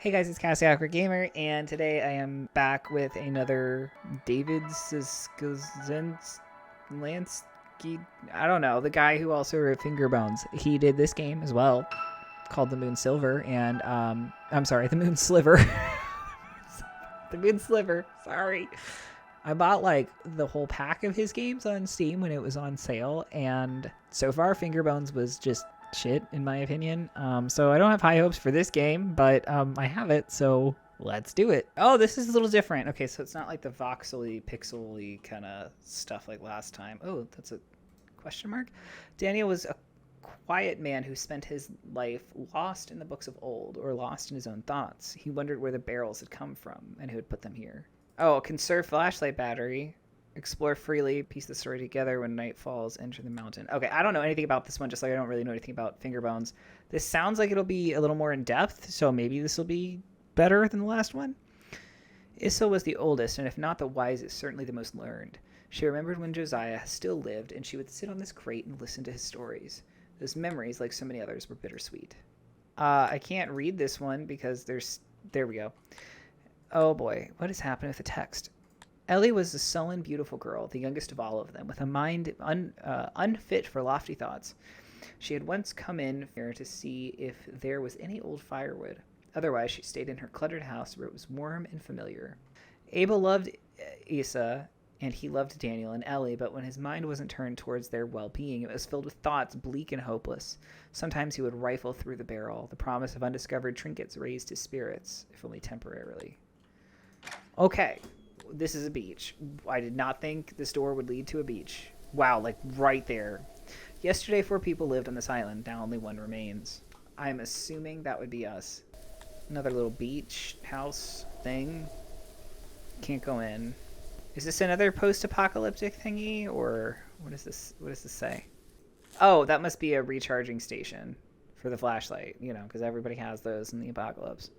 Hey guys, it's Cassie Awkward Gamer, and today I am back with another David Siskazens Lansky. I don't know, the guy who also wrote Fingerbones. He did this game as well, called The Moon Silver, and I'm sorry, The Moon Sliver. The Moon Sliver. Sorry. I bought like the whole pack of his games on Steam when it was on sale, and so far Fingerbones was just shit in my opinion. So I don't have high hopes for this game, but I have it, so let's do it. Oh, this is a little different. Okay, so it's not like the voxely, pixely kind of stuff like last time. Oh, that's a question mark. Daniel was a quiet man who spent his life lost in the books of old, or lost in his own thoughts. He wondered where the barrels had come from and who had put them here. Oh, conserve flashlight battery. Explore freely, piece the story together when night falls, enter the mountain. Okay, I don't know anything about this one, just like I don't really know anything about Fingerbones. This sounds like it'll be a little more in-depth, so maybe this will be better than the last one. Issa was the oldest, and if not the wisest, certainly the most learned. She remembered when Josiah still lived, and she would sit on this crate and listen to his stories. Those memories, like so many others, were bittersweet. I can't read this one because there we go. Oh boy, what has happened with the text? Ellie was a sullen, beautiful girl, the youngest of all of them, with a mind unfit for lofty thoughts. She had once come in here to see if there was any old firewood. Otherwise, she stayed in her cluttered house where it was warm and familiar. Abel loved Issa, and he loved Daniel and Ellie, but when his mind wasn't turned towards their well-being, it was filled with thoughts bleak and hopeless. Sometimes he would rifle through the barrel. The promise of undiscovered trinkets raised his spirits, if only temporarily. Okay. This is a beach. I did not think this door would lead to a beach. Wow, like right there. Yesterday 4 people lived on this island. Now only 1 remains. I'm assuming that would be us. Another little beach house thing. Can't go in. Is this another post-apocalyptic thingy, or what is this? What does this say? Oh, that must be a recharging station for the flashlight, you know, because everybody has those in the apocalypse.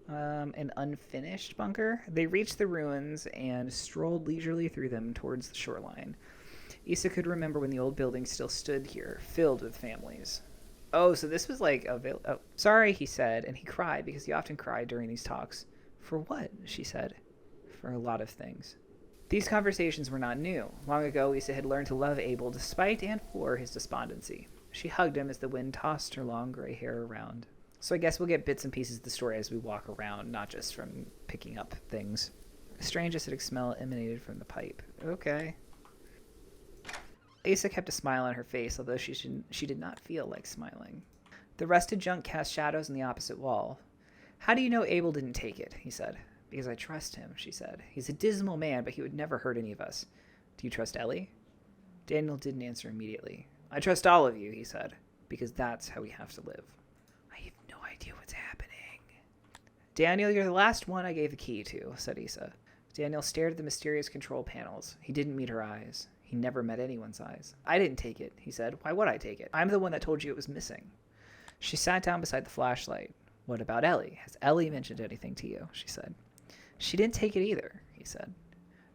An unfinished bunker. They reached the ruins and strolled leisurely through them towards the shoreline. Issa could remember when the old building still stood here, filled with families. Oh, so this was like oh, sorry, he said, and he cried because he often cried during these talks. For what? She said. For a lot of things. These conversations were not new. Long ago, Issa had learned to love Abel despite and for his despondency. She hugged him as the wind tossed her long gray hair around. So I guess we'll get bits and pieces of the story as we walk around, not just from picking up things. A strange acidic smell emanated from the pipe. Okay. Asa kept a smile on her face, although she did not feel like smiling. The rusted junk cast shadows on the opposite wall. How do you know Abel didn't take it? He said. Because I trust him, she said. He's a dismal man, but he would never hurt any of us. Do you trust Ellie? Daniel didn't answer immediately. I trust all of you, he said, because that's how we have to live. I have no idea what's happening. Daniel, you're the last one I gave the key to, said Issa. Daniel stared at the mysterious control panels. He didn't meet her eyes. He never met anyone's eyes. I didn't take it, he said. Why would I take it? I'm the one that told you it was missing. She sat down beside the flashlight. What about Ellie? Has Ellie mentioned anything to you? She said. She didn't take it either, he said.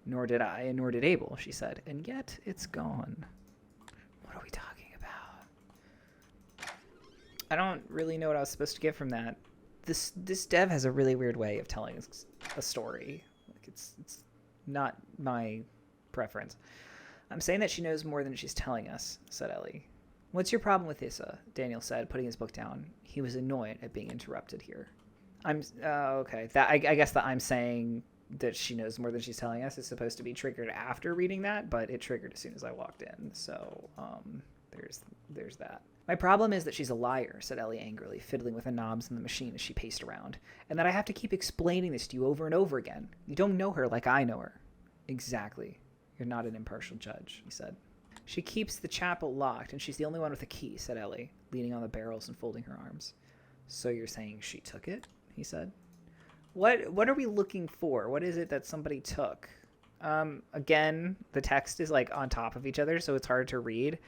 Nor did I, and nor did Abel, she said. And yet it's gone. What are we talking about? I don't really know what I was supposed to get from that. This dev has a really weird way of telling a story. Like it's not my preference. I'm saying that she knows more than she's telling us, said Ellie. What's your problem with Issa? Daniel said, putting his book down. He was annoyed at being interrupted here. Okay. I guess that I'm saying that she knows more than she's telling us is supposed to be triggered after reading that, but it triggered as soon as I walked in. So, there's that. My problem is that she's a liar, said Ellie angrily, fiddling with the knobs in the machine as she paced around, and that I have to keep explaining this to you over and over again. You don't know her like I know her. Exactly. You're not an impartial judge, he said. She keeps the chapel locked, and she's the only one with a key, said Ellie, leaning on the barrels and folding her arms. So you're saying she took it? He said. What are we looking for? What is it that somebody took? Again, the text is like on top of each other, so it's hard to read.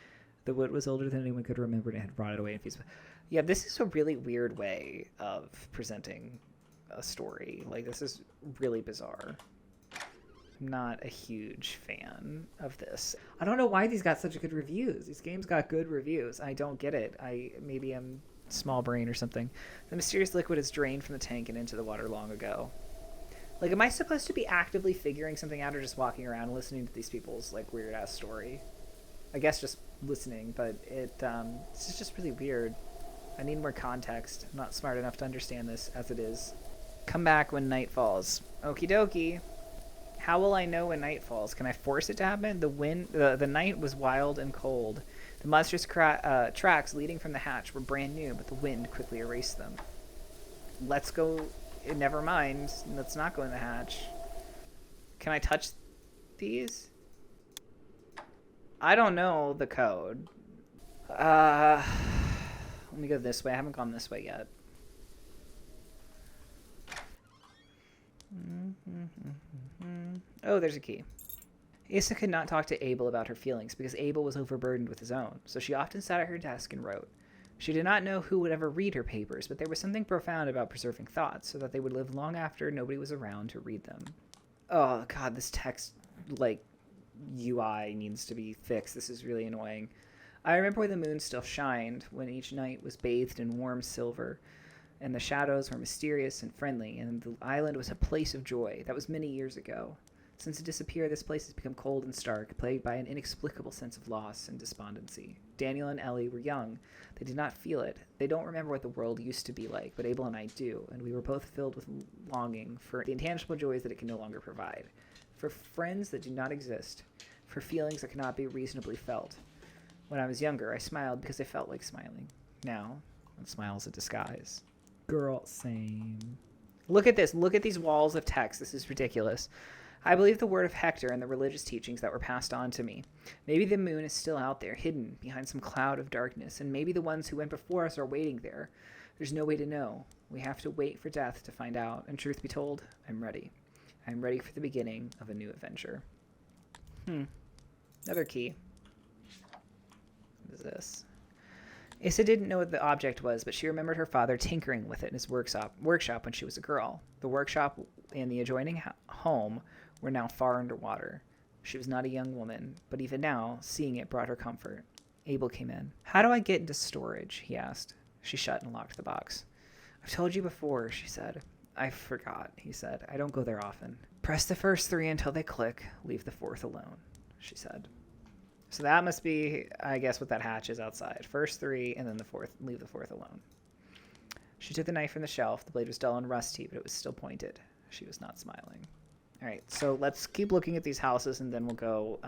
The wood was older than anyone could remember and it had rotted away in pieces. Yeah, this is a really weird way of presenting a story. Like, this is really bizarre. I'm not a huge fan of this. I don't know why these got such good reviews. These games got good reviews. I don't get it. Maybe I'm small brain or something. The mysterious liquid is drained from the tank and into the water long ago. Like, am I supposed to be actively figuring something out or just walking around listening to these people's, like, weird-ass story? I guess just listening, but it's just really weird. I need more context. I'm not smart enough to understand this as it is. Come back when night falls. Okie dokie. How will I know when night falls? Can I force it to happen? The night was wild and cold. The monstrous tracks leading from the hatch were brand new, but the wind quickly erased them. Let's go... Never mind. Let's not go in the hatch. Can I touch these? I don't know the code. Let me go this way. I haven't gone this way yet. Oh, there's a key. Issa could not talk to Abel about her feelings because Abel was overburdened with his own, so she often sat at her desk and wrote. She did not know who would ever read her papers, but there was something profound about preserving thoughts so that they would live long after nobody was around to read them. Oh, God, this text, like, UI needs to be fixed. This is really annoying. I remember when the moon still shined, when each night was bathed in warm silver, and the shadows were mysterious and friendly, and the island was a place of joy. That was many years ago. Since it disappeared, this place has become cold and stark, plagued by an inexplicable sense of loss and despondency. Daniel and Ellie were young. They did not feel it. They don't remember what the world used to be like, but Abel and I do, and we were both filled with longing for the intangible joys that it can no longer provide, for friends that do not exist, for feelings that cannot be reasonably felt. When I was younger, I smiled because I felt like smiling. Now, a smile is a disguise. Girl, same. Look at this. Look at these walls of text. This is ridiculous. I believe the word of Hector and the religious teachings that were passed on to me. Maybe the moon is still out there, hidden behind some cloud of darkness, and maybe the ones who went before us are waiting there. There's no way to know. We have to wait for death to find out, and truth be told, I'm ready. I'm ready for the beginning of a new adventure. Another key. What is this? Issa didn't know what the object was, but she remembered her father tinkering with it in his workshop when she was a girl. The workshop and the adjoining home were now far underwater. She was not a young woman, but even now, seeing it brought her comfort. Abel came in. How do I get into storage? He asked. She shut and locked the box. I've told you before, she said. I forgot, he said. I don't go there often. Press the first 3 until they click. Leave the 4th alone, she said. So that must be, I guess, what that hatch is outside. First 3, and then the 4th. Leave the 4th alone. She took the knife from the shelf. The blade was dull and rusty, but it was still pointed. She was not smiling. All right, so let's keep looking at these houses, and then we'll go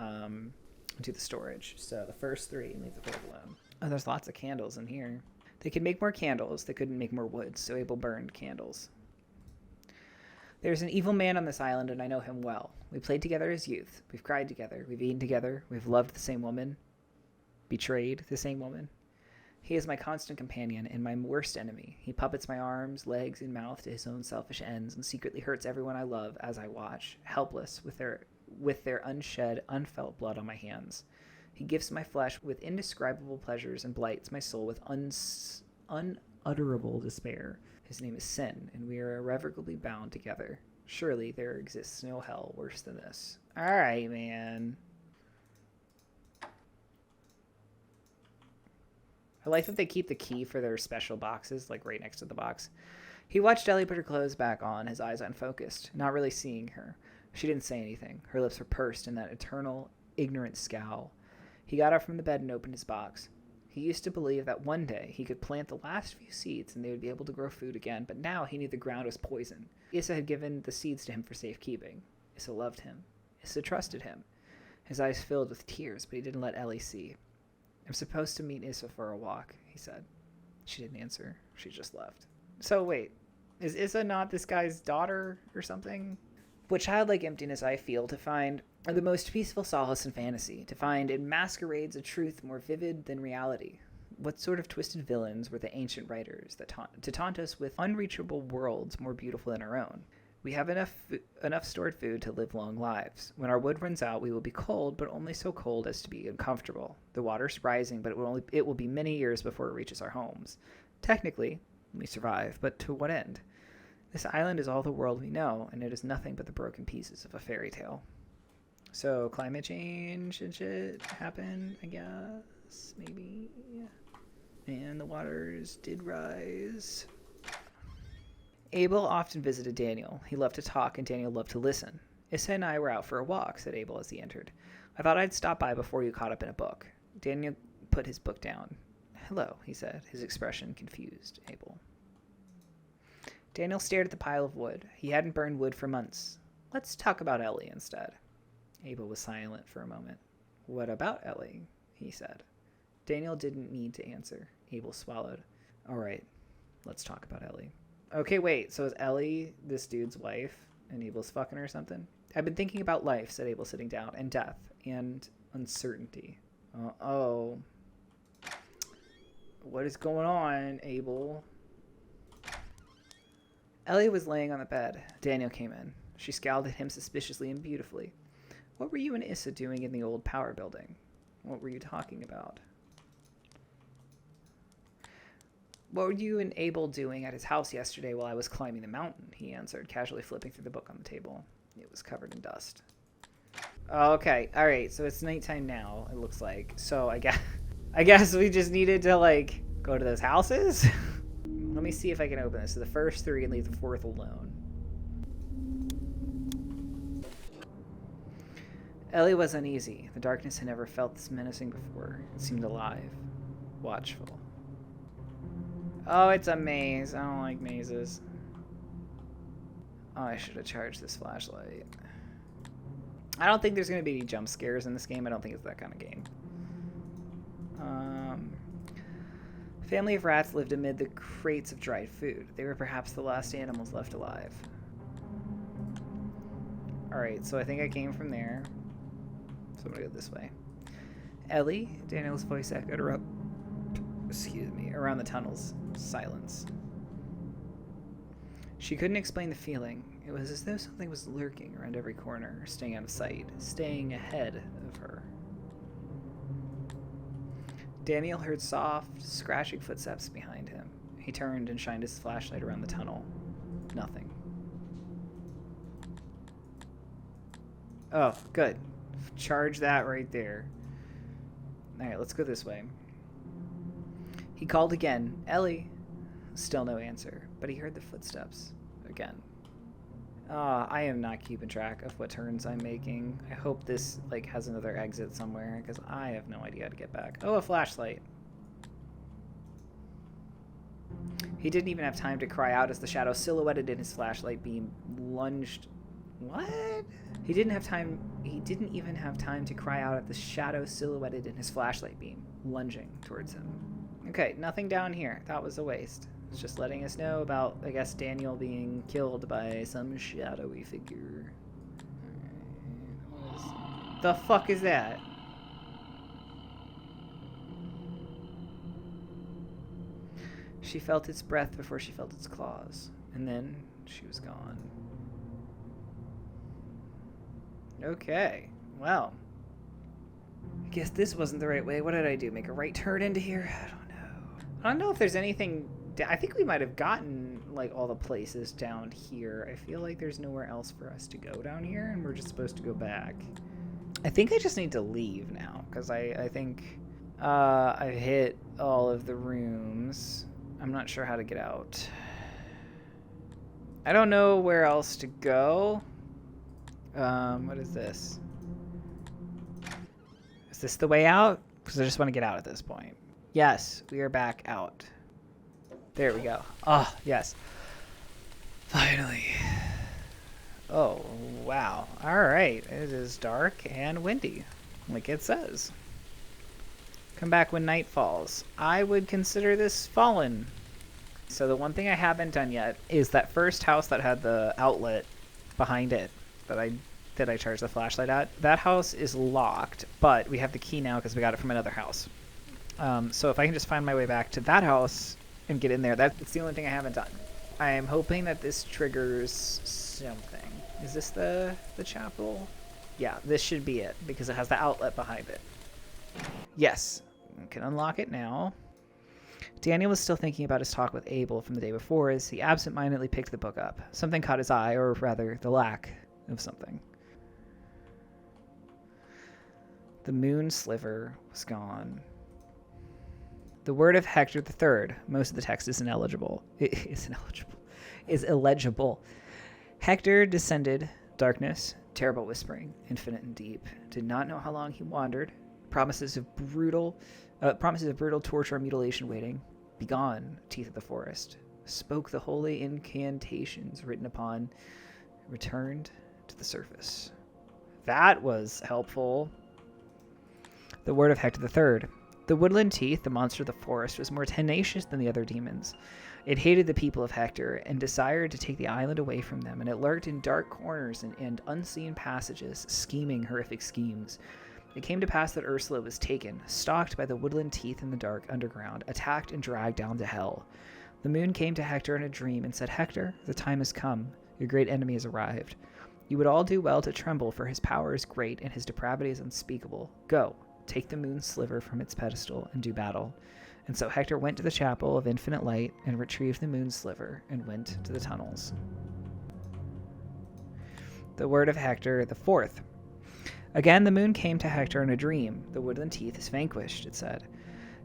to the storage. So the first 3, and leave the 4th alone. Oh, there's lots of candles in here. They could make more candles. They couldn't make more wood, so Abel burned candles. There's an evil man on this island, and I know him well. We played together as youth. We've cried together. We've eaten together. We've loved the same woman. Betrayed the same woman. He is my constant companion and my worst enemy. He puppets my arms, legs, and mouth to his own selfish ends and secretly hurts everyone I love as I watch, helpless with their unshed, unfelt blood on my hands. He gifts my flesh with indescribable pleasures and blights my soul with unutterable despair. His name is Sin, and we are irrevocably bound together. Surely there exists no hell worse than this. All right, man. I like that they keep the key for their special boxes, like right next to the box. He watched Ellie put her clothes back on, his eyes unfocused, not really seeing her. She didn't say anything. Her lips were pursed in that eternal, ignorant scowl. He got up from the bed and opened his box. He used to believe that one day he could plant the last few seeds and they would be able to grow food again, but now he knew the ground was poison. Issa had given the seeds to him for safekeeping. Issa loved him. Issa trusted him. His eyes filled with tears, but he didn't let Ellie see. I'm supposed to meet Issa for a walk, he said. She didn't answer. She just left. So wait, is Issa not this guy's daughter or something? What childlike emptiness I feel to find are the most peaceful solace in fantasy, to find in masquerades a truth more vivid than reality. What sort of twisted villains were the ancient writers that to taunt us with unreachable worlds more beautiful than our own? We have enough stored food to live long lives. When our wood runs out, we will be cold, but only so cold as to be uncomfortable. The water's rising, but it will be many years before it reaches our homes. Technically, we survive, but to what end? This island is all the world we know, and it is nothing but the broken pieces of a fairy tale. So climate change and shit happen, I guess, maybe. And the waters did rise. Abel often visited Daniel. He loved to talk, and Daniel loved to listen. Issa and I were out for a walk, said Abel as he entered. I thought I'd stop by before you caught up in a book. Daniel put his book down. Hello, he said, his expression confused Abel. Daniel stared at the pile of wood. He hadn't burned wood for months. Let's talk about Ellie instead. Abel was silent for a moment. What about Ellie? He said. Daniel didn't need to answer. Abel swallowed. All right, let's talk about Ellie. Okay, wait, so is Ellie this dude's wife and Abel's fucking her or something? I've been thinking about life, said Abel, sitting down, and death, and uncertainty. Uh-oh. What is going on, Abel? Ellie was laying on the bed. Daniel came in. She scowled at him suspiciously and beautifully. What were you and Issa doing in the old power building? What were you talking about? What were you and Abel doing at his house yesterday while I was climbing the mountain? He answered, casually flipping through the book on the table. It was covered in dust. Okay, all right, so it's nighttime now, it looks like. So I guess we just needed to, like, go to those houses? Let me see if I can open this. So the first three and leave the fourth alone. Ellie was uneasy. The darkness had never felt this menacing before. It seemed alive, watchful. Oh, it's a maze. I don't like mazes. Oh, I should have charged this flashlight. I don't think there's going to be any jump scares in this game. I don't think it's that kind of game. A family of rats lived amid the crates of dried food. They were perhaps the last animals left alive. Alright, so I think I came from there. So I'm going to go this way. Ellie, Daniel's voice echoed around the tunnels. Silence. She couldn't explain the feeling. It was as though something was lurking around every corner, staying out of sight, staying ahead of her. Daniel heard soft, scratching footsteps behind him. He turned and shined his flashlight around the tunnel. Nothing. Oh, good. Charge that right there. Alright, let's go this way. He called again. Ellie. Still no answer, but he heard the footsteps again. I am not keeping track of what turns I'm making. I hope this has another exit somewhere, because I have no idea how to get back. Oh, a flashlight. He didn't even have time to cry out as the shadow silhouetted in his flashlight beam lunged. What? He didn't even have time to cry out at the shadow silhouetted in his flashlight beam, lunging towards him. Okay, nothing down here. That was a waste. It's just letting us know about, I guess, Daniel being killed by some shadowy figure. The fuck is that? She felt its breath before she felt its claws, and then she was gone. Okay, well, I guess this wasn't the right way. What did I do? Make a right turn into here? I don't know. I don't know if there's anything. I think we might have gotten all the places down here. I feel like there's nowhere else for us to go down here, and we're just supposed to go back. I think I just need to leave now, because I think I've hit all of the rooms. I'm not sure how to get out. I don't know where else to go. What is this? Is this the way out? Because I just want to get out at this point. Yes, we are back out. There we go. Oh, yes. Finally. Oh, wow. All right. It is dark and windy, like it says. Come back when night falls. I would consider this fallen. So the one thing I haven't done yet is that first house that had the outlet behind it that I charged the flashlight at. That house is locked, but we have the key now because we got it from another house. So if I can just find my way back to that house and get in there, that's the only thing I haven't done. I am hoping that this triggers something. Is this the chapel? Yeah, this should be it because it has the outlet behind it. Yes, I can unlock it now. Daniel was still thinking about his talk with Abel from the day before as he absentmindedly picked the book up. Something caught his eye, or rather, the lack of something. The moon sliver was gone. The word of Hector the Third. Most of the text is illegible. Hector descended, darkness, terrible whispering, infinite and deep. Did not know how long he wandered. Promises of brutal torture and mutilation waiting. Begone, teeth of the forest. Spoke the holy incantations written upon. Returned to the surface. That was helpful. The word of Hector the Third. The woodland teeth, the monster of the forest, was more tenacious than the other demons. It hated the people of Hector and desired to take the island away from them, and it lurked in dark corners and unseen passages, scheming horrific schemes. It came to pass that Ursula was taken, stalked by the woodland teeth in the dark underground, attacked and dragged down to hell. The moon came to Hector in a dream and said, Hector, the time has come. Your great enemy has arrived. You would all do well to tremble, for his power is great and his depravity is unspeakable. Go, take the moon's sliver from its pedestal and do battle. And so Hector went to the chapel of infinite light and retrieved the moon's sliver and went to the tunnels. The word of Hector the Fourth. Again the moon came to Hector in a dream. The woodland teeth is vanquished, it said.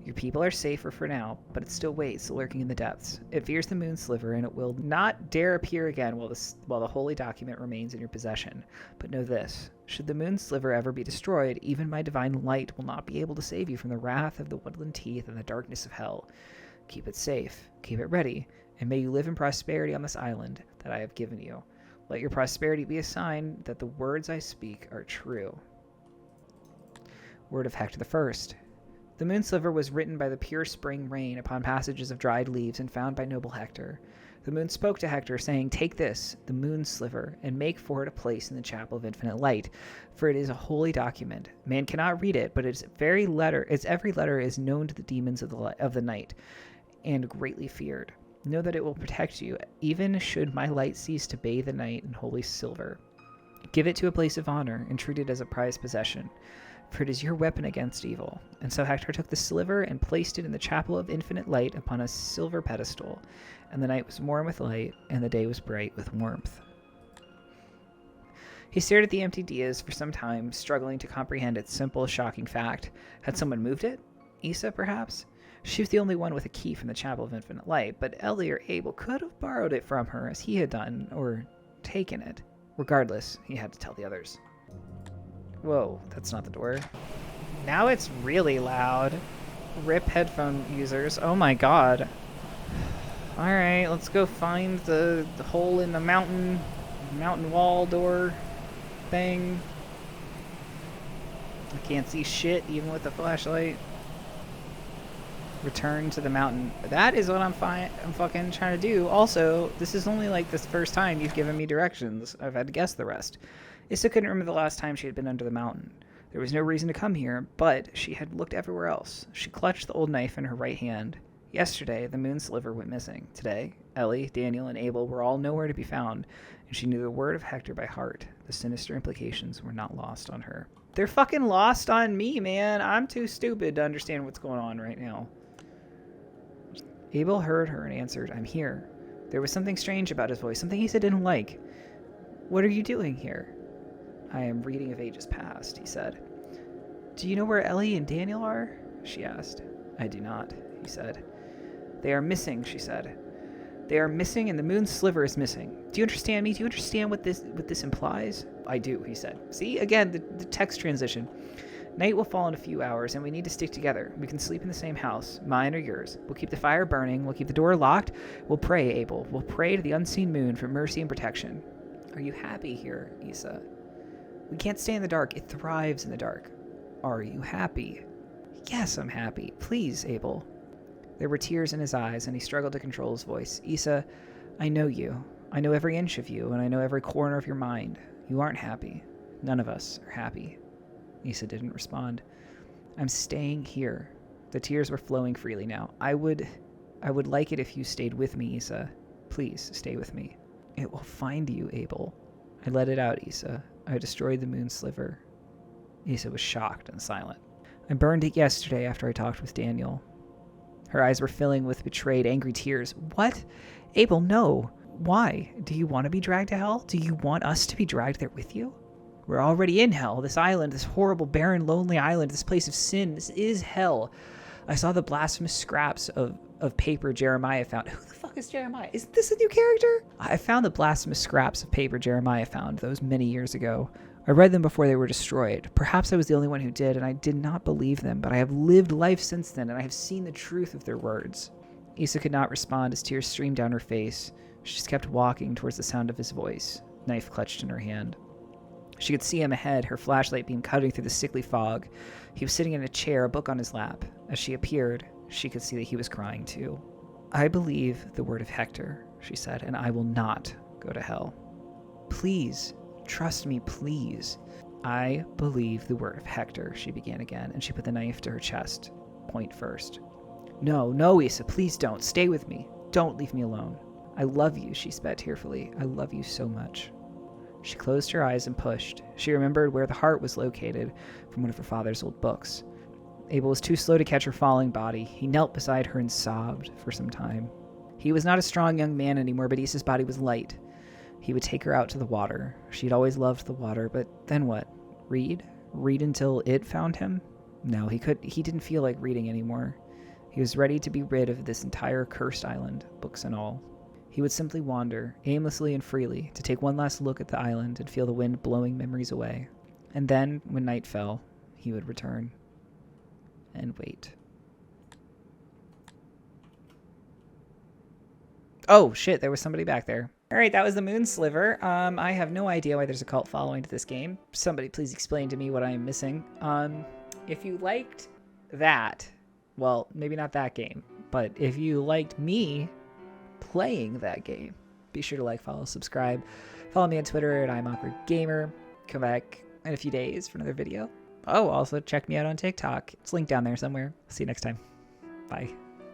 Your people are safer for now, but it still waits, lurking in the depths. It fears the moon's sliver, and it will not dare appear again while the holy document remains in your possession. But know this, should the moon's sliver ever be destroyed, even my divine light will not be able to save you from the wrath of the woodland teeth and the darkness of hell. Keep it safe, keep it ready, and may you live in prosperity on this island that I have given you. Let your prosperity be a sign that the words I speak are true. Word of Hector the First. The moon sliver was written by the pure spring rain upon passages of dried leaves and found by noble Hector. The moon spoke to Hector, saying, Take this, the moon sliver, and make for it a place in the chapel of infinite light, for it is a holy document. Man cannot read it, but its every letter is known to the demons of the night, and greatly feared. Know that it will protect you, even should my light cease to bathe the night in holy silver. Give it to a place of honor, and treat it as a prized possession, for it is your weapon against evil. And so Hector took the sliver and placed it in the chapel of infinite light upon a silver pedestal, and the night was warm with light, and the day was bright with warmth. He stared at the empty dais for some time, struggling to comprehend its simple, shocking fact. Had someone moved it? Issa, perhaps? She was the only one with a key from the chapel of infinite light, but Ellie or Abel could have borrowed it from her as he had done, or taken it. Regardless, he had to tell the others. Whoa, that's not the door. Now it's really loud. RIP headphone users. Oh my god. Alright, let's go find the hole in the mountain wall door thing. I can't see shit even with the flashlight. Return to the mountain. That is what I'm fucking trying to do. Also, this is only like the first time you've given me directions. I've had to guess the rest. Issa couldn't remember the last time she had been under the mountain. There was no reason to come here, but she had looked everywhere else. She clutched the old knife in her right hand. Yesterday, the moon sliver went missing. Today, Ellie, Daniel, and Abel were all nowhere to be found, and she knew the word of Hector by heart. The sinister implications were not lost on her. They're fucking lost on me, man. I'm too stupid to understand what's going on right now. Abel heard her and answered, I'm here. There was something strange about his voice, something he said didn't like. What are you doing here? I am reading of ages past, he said. Do you know where Ellie and Daniel are? She asked. I do not, he said. They are missing, she said. They are missing and the moon's sliver is missing. Do you understand me? Do you understand what this implies? I do, he said. See, again, the text transition. Night will fall in a few hours, and we need to stick together. We can sleep in the same house, mine or yours. We'll keep the fire burning. We'll keep the door locked. We'll pray, Abel. We'll pray to the unseen moon for mercy and protection. Are you happy here, Issa? We can't stay in the dark. It thrives in the dark. Are you happy? Yes, I'm happy. Please, Abel. There were tears in his eyes, and he struggled to control his voice. Issa, I know you. I know every inch of you, and I know every corner of your mind. You aren't happy. None of us are happy. Issa didn't respond. I'm staying here. The tears were flowing freely now. I would like it if you stayed with me, Issa. Please, stay with me. It will find you, Abel. I let it out, Issa. I destroyed the moon sliver. Issa was shocked and silent. I burned it yesterday after I talked with Daniel. Her eyes were filling with betrayed, angry tears. What? Abel, no. Why? Do you want to be dragged to hell? Do you want us to be dragged there with you? We're already in hell. This island, this horrible, barren, lonely island, this place of sin, this is hell. I saw the blasphemous scraps of paper Jeremiah found. Who the fuck is Jeremiah? Is this a new character? I found the blasphemous scraps of paper Jeremiah found those many years ago. I read them before they were destroyed. Perhaps I was the only one who did, and I did not believe them, but I have lived life since then, and I have seen the truth of their words. Issa could not respond as tears streamed down her face. She just kept walking towards the sound of his voice, knife clutched in her hand. She could see him ahead, her flashlight beam cutting through the sickly fog. He was sitting in a chair, a book on his lap. As she appeared, she could see that he was crying too. I believe the word of Hector, she said, and I will not go to hell. Please, trust me, please. I believe the word of Hector, she began again, and she put the knife to her chest, point first. No, Issa, please don't. Stay with me. Don't leave me alone. I love you, she said tearfully. I love you so much. She closed her eyes and pushed. She remembered where the heart was located from one of her father's old books. Abel was too slow to catch her falling body. He knelt beside her and sobbed for some time. He was not a strong young man anymore, but Issa's body was light. He would take her out to the water. She had always loved the water, but then what? Read? Read until it found him? No, he didn't feel like reading anymore. He was ready to be rid of this entire cursed island, books and all. He would simply wander, aimlessly and freely, to take one last look at the island and feel the wind blowing memories away. And then, when night fell, he would return. And wait. Oh, shit, there was somebody back there. Alright, that was the Moon Sliver. I have no idea why there's a cult following to this game. Somebody please explain to me what I am missing. If you liked that, well, maybe not that game, but if you liked me playing that game, be sure to like, follow, subscribe. Follow me on Twitter at I'mAwkwardGamer. Come back in a few days for another video. Oh, also check me out on TikTok. It's linked down there somewhere. See you next time. Bye.